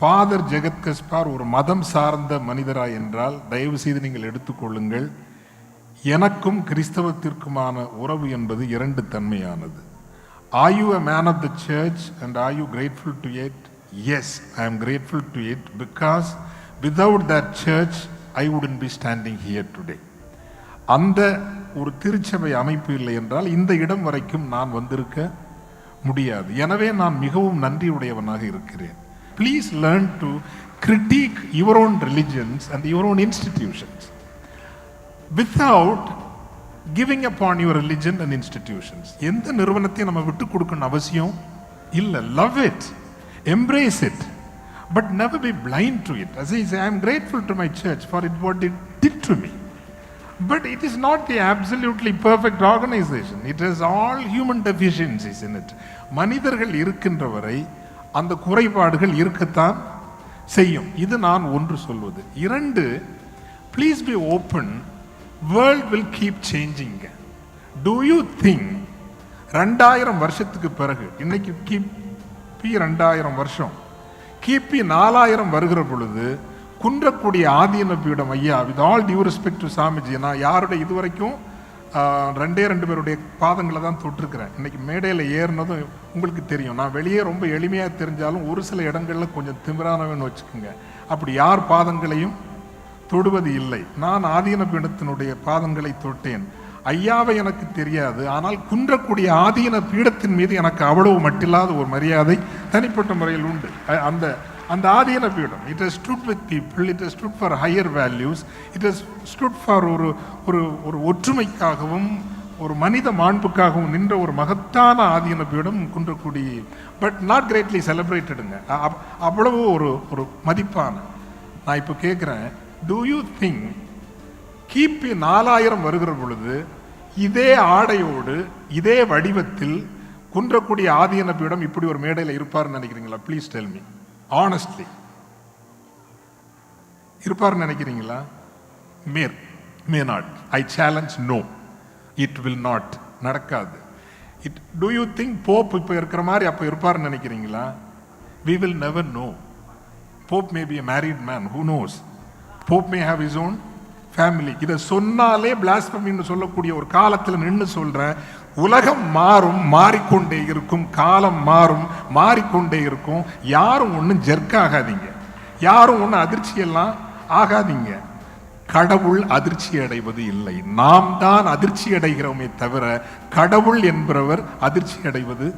Father ஜெகத் Gaspar ஒரு மதம் சார்ந்த மனிதரா என்றால் தயவு செய்து நீங்கள் எடுத்துக்கொள்ளுங்கள், எனக்கும் கிறிஸ்தவத்திற்குமான உறவு என்பது இரண்டு தன்மையானது. Are you a man of the church and are you grateful to it? Yes, I am grateful to it because without that church I wouldn't be standing here today. அந்த ஒரு திருச்சபை அமைப்பு இல்லை என்றால் இந்த இடம் வரைக்கும் நான் வந்திருக்க முடியாது. எனவே நான் மிகவும் நன்றியுடையவனாக இருக்கிறேன். Please learn to critique your own religions and your own institutions without giving upon your religion and institutions. எந்த நிறுவனத்தையும் நம்ம விட்டு கொடுக்கணும் அவசியம் இல்லை. Love it, embrace it, but never be blind to it. As I say, I am grateful to my church for it what it did to me. But it is not the absolutely perfect organization. It has all human deficiencies in it. மனிதர்கள் இருக்கின்ற வரை அந்த குறைபாடுகள் இருக்கத்தான் செய்யும். இது நான் ஒன்று சொல்வது. இரண்டு, please be open. World will keep changing. Do you think 2000 வருஷத்துக்கு பிறகு, இன்னைக்கு கிபி 2000 வருஷம், கிபி 4000 வருகிற பொழுது குன்றக்கூடிய ஆதீன பீடம் ஐயா, with all due respect to Swamiji, நான் யாருடைய இதுவரைக்கும் 2 பேருடைய பாதங்களை தான் தொட்டிருக்கிறேன். இன்னைக்கு மேடையில் ஏறினதும் உங்களுக்கு தெரியும், நான் வெளியே ரொம்ப எளிமையாக தெரிஞ்சாலும் ஒரு சில இடங்கள்ல கொஞ்சம் திமிரானவன்னு வச்சுக்கோங்க, அப்படி யார் பாதங்களையும் தொடுவது இல்லை. நான் ஆதீன பீடத்தினுடைய பாதங்களை தொட்டேன். ஐயாவை எனக்கு தெரியாது, ஆனால் குன்றக்கூடிய ஆதீன பீடத்தின் மீது எனக்கு அவ்வளவு மட்டில்லாத ஒரு மரியாதை தனிப்பட்ட முறையில் உண்டு. அந்த ஆதீன பீடம், it has stood with people, it has stood for higher values, it has stood for ஒரு ஒற்றுமைக்காகவும் ஒரு மனித மாண்புக்காகவும் நின்ற ஒரு மகத்தான ஆதீன பீடம் குன்றக்குடி. பட் நாட் கிரேட்லி செலிப்ரேட்டடுங்க, அவ்வளவு ஒரு மதிப்பான. நான் இப்போ கேட்குறேன், do you think கிபி 4000 வருகிற பொழுது இதே ஆடையோடு இதே வடிவத்தில் குன்றக்குடி ஆதீன பீடம் இப்படி ஒரு மேடையில் இருப்பார்னு நினைக்கிறீங்களா? Please tell me honestly. இருப்பார்னு நினைக்கிறீங்களா? may not. I challenge no, it will not. நடக்காது. Do you think போப் இப்போ இருக்கிற மாதிரி அப்போ இருப்பார்னு நினைக்கிறீங்களா? We will never know. Pope may be a married man, who knows? Pope may have his own family. இதை சொன்னாலே பிளாஸ்பமின்னு சொல்லக்கூடிய ஒரு காலத்தில் நின்று சொல்றேன். உலகம் மாறும், மாறிக்கொண்டே இருக்கும், காலம் மாறும், மாறிக்கொண்டே இருக்கும். யாரும் ஒன்றும் ஜெர்க்காகாதீங்க, யாரும் ஒன்றும் அதிர்ச்சியெல்லாம் ஆகாதீங்க. கடவுள் அதிர்ச்சி அடைவது இல்லை, நாம் தான் அதிர்ச்சி அடைகிறோமே தவிர கடவுள் என்பவர் அதிர்ச்சி அடைவது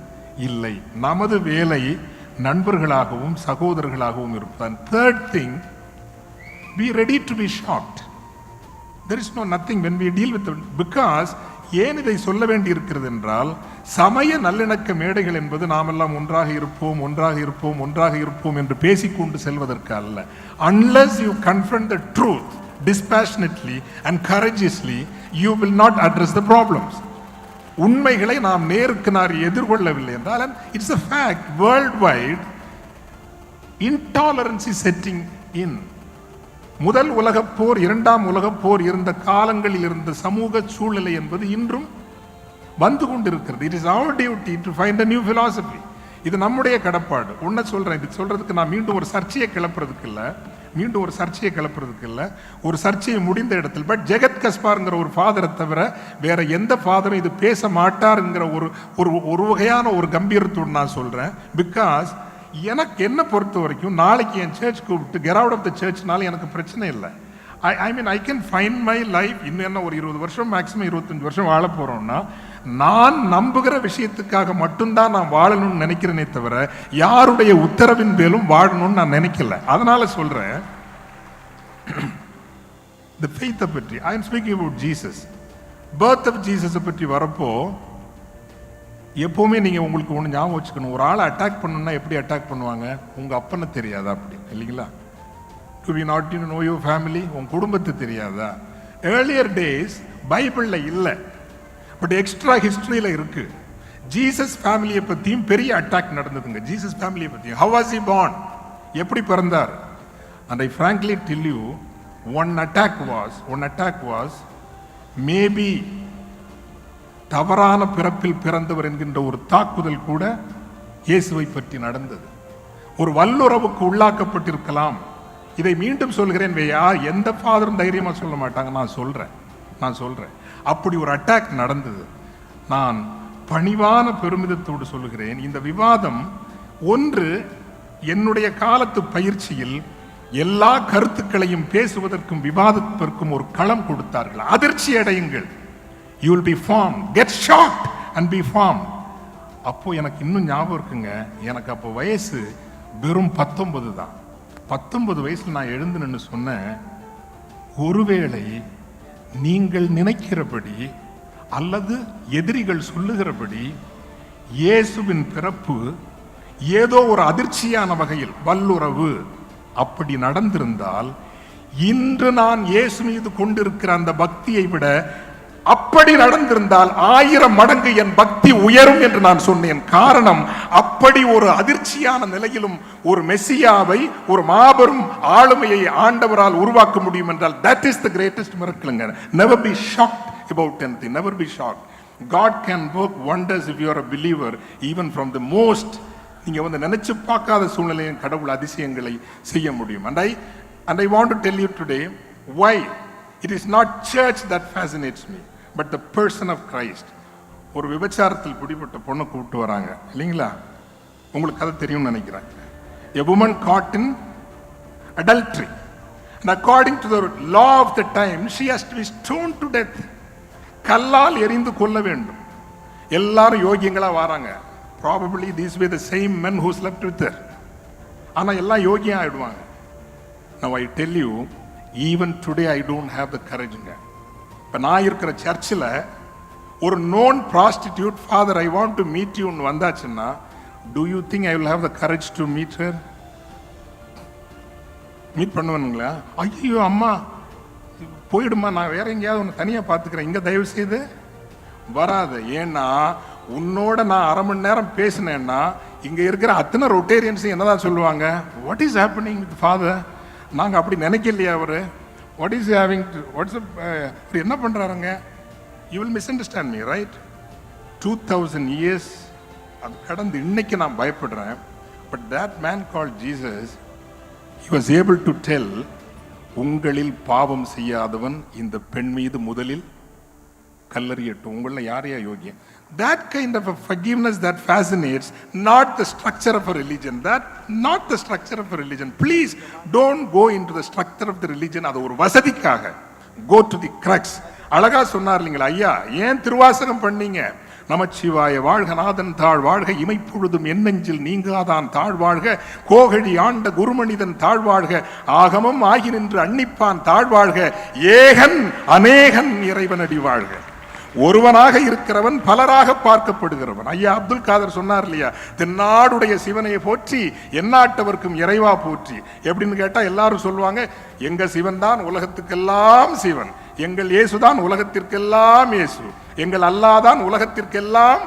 இல்லை. நமது வேலை நண்பர்களாகவும் சகோதரர்களாகவும் இருப்பதான். Third thing, be ready to be shocked. There is nothing when we deal with it, because ஏன் இதை சொல்ல வேண்டி இருக்கிறது என்றால், சமய நல்லிணக்க மேடைகள் என்பது நாமெல்லாம் ஒன்றாக இருப்போம், ஒன்றாக இருப்போம், ஒன்றாக இருப்போம் என்று பேசிக்கொண்டு செல்வதற்கு அல்ல. Unless you confront the truth dispassionately and courageously, you will not address the problems. உண்மைகளை நாம் நேருக்கு நேர் எதிர்கொள்ளவில்லை என்றால், and it's a fact, worldwide intolerance is setting in. முதல் உலகப் போர், இரண்டாம் உலகப் போர் இருந்த காலங்களில் இருந்த சமூக சூழ்நிலை என்பது இன்றும் வந்து கொண்டிருக்கிறது. It is our duty to find a new philosophy. இது நம்முடைய கடப்பாடு. ஒன்ன சொல்றேன், இது சொல்றதுக்கு நான் மீண்டும் ஒரு சர்ச்சையை கிளப்புறதுக்கு இல்லை, ஒரு சர்ச்சையை முடிந்த இடத்தில். பட் ஜெகத் கஸ்பார்ங்கிற ஒரு ஃபாதரை தவிர வேற எந்த ஃபாதரும் இது பேச மாட்டாருங்கிற ஒரு வகையான ஒரு கம்பீரத்தோடு நான் சொல்றேன். பிகாஸ் எனக்கு என்ன பொறுத்த வரைக்கும் நாளைக்கு என் சர்ச் கூப்பிட்டு கெட் அவுட் ஆஃப் த சர்ச்னால எனக்கு பிரச்சனை இல்லை. I mean I can find my life. இன்னும் என்ன ஒரு 20 வருஷம், மேக்ஸிமம் 25 வருஷம் வாழ போறோம்னா, நான் நம்புகிற விஷயத்துக்காக மட்டும்தான் நான் வாழணும்னு நினைக்கிறேனே தவிர யாருடைய உத்தரவின் மேலும் வாழணும்னு நான் நினைக்கல. அதனால சொல்றேன், the faith பற்றி I am speaking about Jesus. birth of Jesus பற்றி வரப்போ எப்பவுமே நீங்க உங்களுக்கு ஒன்று ஞாபகம் வச்சுக்கணும், ஒரு ஆளை அட்டாக் பண்ணணும்னா எப்படி அட்டாக் பண்ணுவாங்க? உங்க அப்பனை தெரியாதா அப்படி இல்லைங்களா? To be not to know your family, உங்க குடும்பத்தை தெரியாதா? ஏர்லியர் டேஸ் பைபிள்ல இல்லை, பட் எக்ஸ்ட்ரா ஹிஸ்டரியில இருக்கு. ஜீசஸ் ஃபேமிலியை பற்றியும் பெரிய அட்டாக் நடந்ததுங்க. ஜீசஸ் ஃபேமிலியை பற்றியும், how was he born, எப்படி பிறந்தார்? and I frankly tell you, one attack was maybe தவறான பிறப்பில் பிறந்தவர் என்கின்ற ஒரு தாக்குதல் கூட இயேசுவை பற்றி நடந்தது. ஒரு வல்லுறவுக்கு உள்ளாக்கப்பட்டிருக்கலாம். இதை மீண்டும் சொல்கிறேன், எந்த ஃபாதரும் தைரியமா சொல்ல மாட்டாங்க. நான் சொல்றேன் அப்படி ஒரு அட்டாக் நடந்தது. நான் பணிவான பெருமிதத்தோடு சொல்லுகிறேன், இந்த விவாதம் ஒன்று என்னுடைய காலத்து பயிற்சியில் எல்லா கருத்துக்களையும் பேசுவதற்கும் விவாதத்திற்கும் ஒரு களம் கொடுத்தார்கள். அதிர்ச்சி அடையுங்கள், you will be formed, get shocked and be formed. அப்போ எனக்கு இன்னும் ஞாபகம் இருக்குங்க, எனக்கு அப்போ வயசு வெறும் 19 தான். 19 வயசுல நான் எழுந்து நின்று சொன்னேன், ஒருவேளை நீங்கள் நினைக்கிறபடி அல்லது எதிரிகள் சொல்லுகிறபடி இயேசுவின் பிறப்பு ஏதோ ஒரு அதிர்ச்சியான வகையில் வல்லுறவு அப்படி நடந்திருந்தால், இன்று நான் இயேசு மீது கொண்டிருக்கிற அந்த பக்தியை விட அப்படி நடந்திருந்தால் 1000 மடங்கு என் பக்தி உயரும் என்று நான் சொன்னேன். காரணம், அப்படி ஒரு அதிர்ச்சியான நிலையிலும் ஒரு மெசியாவை, ஒரு மாபெரும் ஆளுமையை ஆண்டவரால் உருவாக்க முடியும் என்றால் that is the greatest miracle. Never be shocked about anything, never be shocked. God can work wonders if you are a believer, even from the most நீங்க வந்து நினைச்சு பார்க்காத சூழ்நிலையில் கடவுள் அதிசயங்களை செய்ய முடியும். And I want to tell you today why it is not church that fascinates me, but the person of Christ. ஒரு விபச்சாரத்தில் பிடிபட்ட பொண்ணை கூப்பிட்டு வராங்க இல்லைங்களா? உங்களுக்கு கதை தெரியும்னு நினைக்கிறேன். A woman caught in adultery, and according to the law of the time she has to be stoned to death. கல்லால் எறிந்து கொல்ல வேண்டும். எல்லாரும் யோகியங்களா வராங்க. Probably these were the same men who slept with her. ஆனா எல்லாம் யோகியா ஆயிடுவாங்க. Now I tell you, even today I don't have the courage. இப்ப நான் இருக்கிற சர்ச்சில் ஒரு known prostitute, father I want to meet you ன்னு வந்தாச்சுன்னா, do you think I will have the courage to meet her? Meet பண்ணுவானுங்களா? ஐயோ அம்மா போயிடுமா, நான் வேற எங்கேயாவது ஒன்று தனியா பார்த்துக்கிறேன், இங்க தயவு செய்து வராது. ஏன்னா உன்னோட நான் அரை மணி நேரம் பேசினேன்னா இங்க இருக்கிற அத்தனை ரொட்டேரியன்ஸ் என்னதான் சொல்லுவாங்க, what is happening with father, நாங்க அப்படி நினைக்கலையா அவரு, வாட் இஸ் ஹேவிங் வாட்ஸ் என்ன பண்றாருங்க, you will misunderstand me right. 2000 years அது கடந்து இன்னைக்கு நான் பயப்படுறேன். But that man called Jesus, he was able to tell, உங்களில் பாவம் செய்யாதவன் இந்த பெண் மீது முதலில் கல்லறியட்டும். உங்கள யாரையா யோகியம்? That kind of a forgiveness that fascinates, not the structure of a religion. Not the structure of a religion. Please don't go into the structure of the religion. அது ஒரு வசதிக்காக. Go to the crux. அழகா சொன்னார் இல்லைங்களா ஐயா, ஏன் திருவாசகம் பண்ணீங்க? நமச்சிவாய வாழ்க, நாதன் தாழ் வாழ்க, இமைப்பொழுதும் என்னெஞ்சில் நீங்காதான் தாழ்வாழ்க, கோகழி ஆண்ட குருமனிதன் தாழ்வாழ்க, ஆகமம் ஆகி நின்று அன்னிப்பான் தாழ்வாழ்க, ஏகன் அநேகன் இறைவனடி வாழ்க. ஒருவனாக இருக்கிறவன் பலராக பார்க்கப்படுகிறவன். ஐயா அப்துல் காதர் சொன்னார் இல்லையா, தென்னாடுடைய சிவனையை போற்றி எந்நாட்டவர்க்கும் இறைவா போற்றி. எப்படின்னு கேட்டா எல்லாரும் சொல்லுவாங்க, எங்க சிவன் தான் உலகத்துக்கெல்லாம் சிவன், எங்கள் இயேசுதான் உலகத்திற்கெல்லாம் இயேசு, எங்கள் அல்லாதான் உலகத்திற்கெல்லாம்